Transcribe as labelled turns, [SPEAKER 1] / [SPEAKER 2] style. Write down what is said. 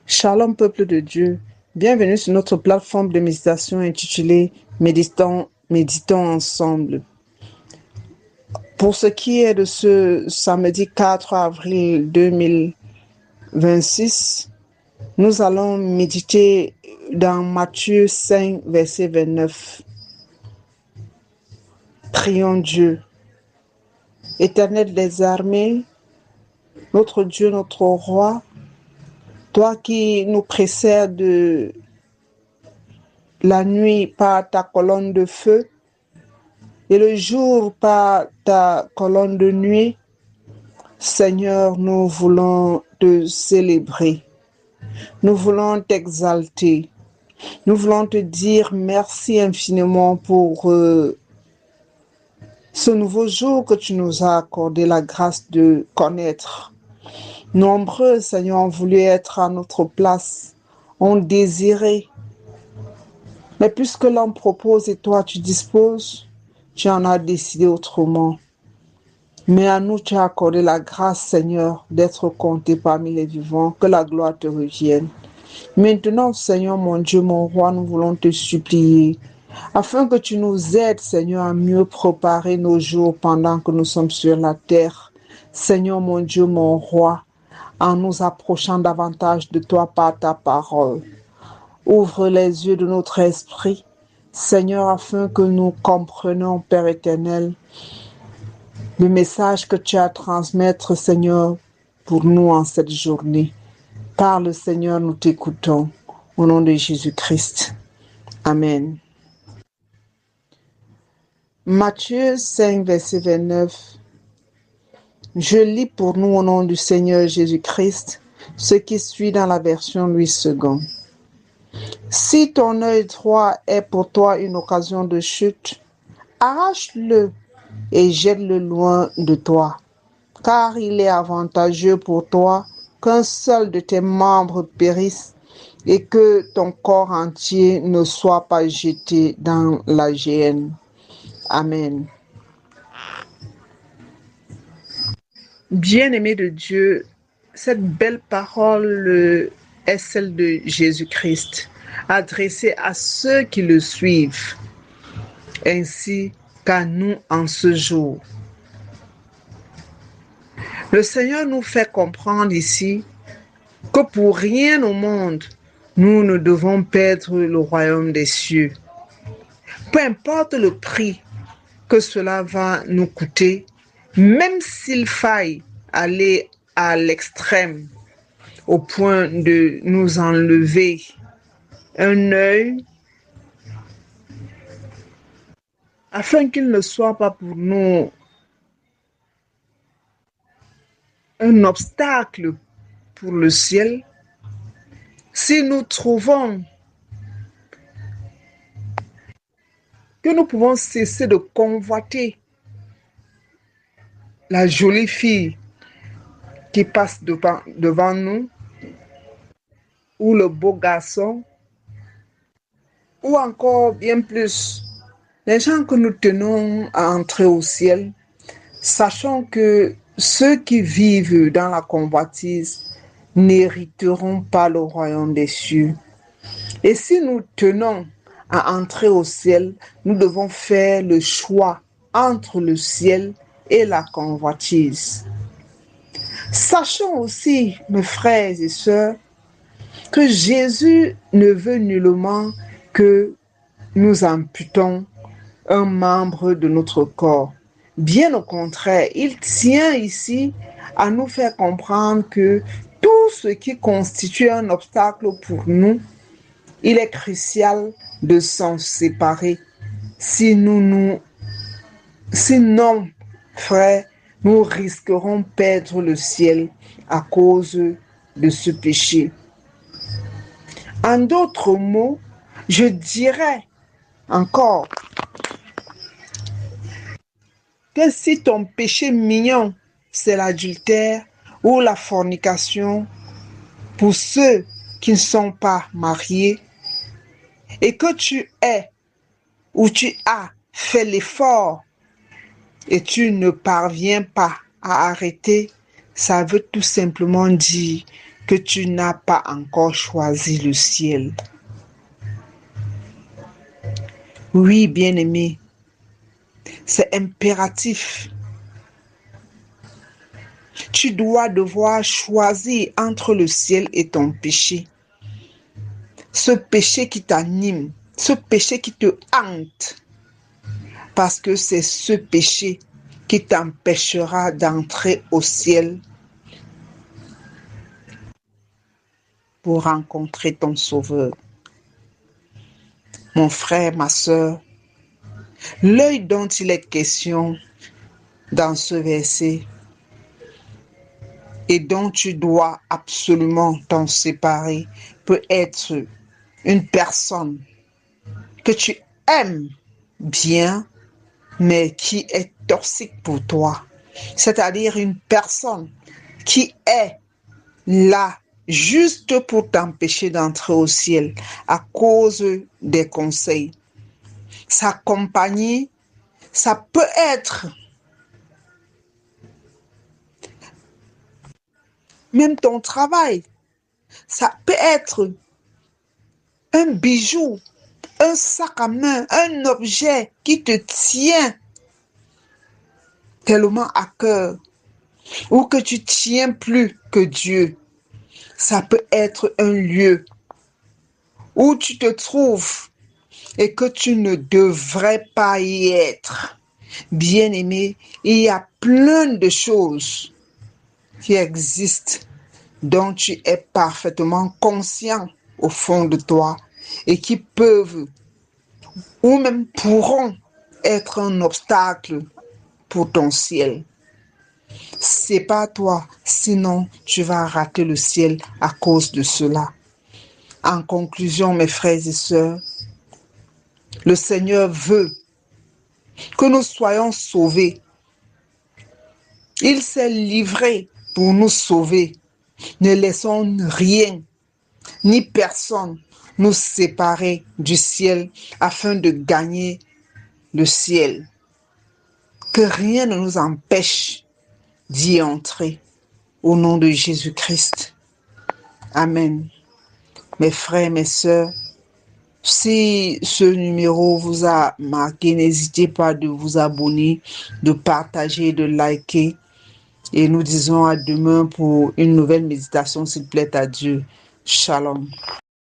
[SPEAKER 1] Shalom peuple de Dieu, bienvenue sur notre plateforme de méditation intitulée Méditons ensemble. Pour ce qui est de ce samedi 4 avril 2026, nous allons méditer dans Matthieu 5, verset 29. Prions Dieu. Éternel des armées, notre Dieu, notre roi, toi qui nous précèdes de la nuit par ta colonne de feu et le jour par ta colonne de nuit, Seigneur, nous voulons te célébrer. Nous voulons t'exalter. Nous voulons te dire merci infiniment pour ce nouveau jour que tu nous as accordé la grâce de connaître. Nombreux, Seigneur, ont voulu être à notre place, ont désiré. Mais puisque l'homme propose et toi tu disposes, tu en as décidé autrement. Mais à nous, tu as accordé la grâce, Seigneur, d'être compté parmi les vivants, que la gloire te revienne. Maintenant, Seigneur, mon Dieu, mon roi, nous voulons te supplier, afin que tu nous aides, Seigneur, à mieux préparer nos jours pendant que nous sommes sur la terre. Seigneur, mon Dieu, mon roi, en nous approchant davantage de toi par ta parole. Ouvre les yeux de notre esprit, Seigneur, afin que nous comprenions, Père éternel, le message que tu as à transmettre, Seigneur, pour nous en cette journée. Parle, Seigneur, nous t'écoutons. Au nom de Jésus-Christ. Amen. Matthieu 5, verset 29. Je lis pour nous au nom du Seigneur Jésus-Christ ce qui suit dans la version Louis II. Si ton œil droit est pour toi une occasion de chute, arrache-le et jette-le loin de toi, car il est avantageux pour toi qu'un seul de tes membres périsse et que ton corps entier ne soit pas jeté dans la géhenne. Amen. Bien-aimé de Dieu, cette belle parole est celle de Jésus-Christ, adressée à ceux qui le suivent, ainsi qu'à nous en ce jour. Le Seigneur nous fait comprendre ici que pour rien au monde, nous ne devons perdre le royaume des cieux. Peu importe le prix que cela va nous coûter, même s'il faille aller à l'extrême, au point de nous enlever un œil, afin qu'il ne soit pas pour nous un obstacle pour le ciel, si nous trouvons que nous pouvons cesser de convoiter la jolie fille qui passe devant nous, ou le beau garçon, ou encore bien plus, les gens que nous tenons à entrer au ciel, sachant que ceux qui vivent dans la convoitise n'hériteront pas le royaume des cieux. Et si nous tenons à entrer au ciel, nous devons faire le choix entre le ciel et la convoitise. Sachons aussi, mes frères et sœurs, que Jésus ne veut nullement que nous amputons un membre de notre corps. Bien au contraire, il tient ici à nous faire comprendre que tout ce qui constitue un obstacle pour nous, il est crucial de s'en séparer. Sinon, frères, nous risquerons de perdre le ciel à cause de ce péché. En d'autres mots, je dirais encore que si ton péché mignon, c'est l'adultère ou la fornication, pour ceux qui ne sont pas mariés, et que tu es ou tu as fait l'effort et tu ne parviens pas à arrêter, ça veut tout simplement dire que tu n'as pas encore choisi le ciel. Oui, bien-aimé, c'est impératif. Tu dois devoir choisir entre le ciel et ton péché. Ce péché qui t'anime, ce péché qui te hante, parce que c'est ce péché qui t'empêchera d'entrer au ciel pour rencontrer ton Sauveur. Mon frère, ma soeur, l'œil dont il est question dans ce verset et dont tu dois absolument t'en séparer peut être une personne que tu aimes bien, mais qui est toxique pour toi. C'est-à-dire une personne qui est là juste pour t'empêcher d'entrer au ciel à cause des conseils. Sa compagnie, ça peut être même ton travail. Ça peut être un bijou, un sac à main, un objet qui te tient tellement à cœur ou que tu tiens plus que Dieu. Ça peut être un lieu où tu te trouves et que tu ne devrais pas y être. Bien-aimé, il y a plein de choses qui existent dont tu es parfaitement conscient au fond de toi et qui peuvent ou même pourront être un obstacle pour ton ciel. C'est pas toi, sinon tu vas rater le ciel à cause de cela. En conclusion, mes frères et sœurs, le Seigneur veut que nous soyons sauvés. Il s'est livré pour nous sauver. Ne laissons rien ni personne nous séparer du ciel afin de gagner le ciel. Que rien ne nous empêche d'y entrer. Au nom de Jésus-Christ. Amen. Mes frères, mes sœurs, si ce numéro vous a marqué, n'hésitez pas de vous abonner, de partager, de liker. Et nous disons à demain pour une nouvelle méditation, s'il plaît à Dieu. Shalom.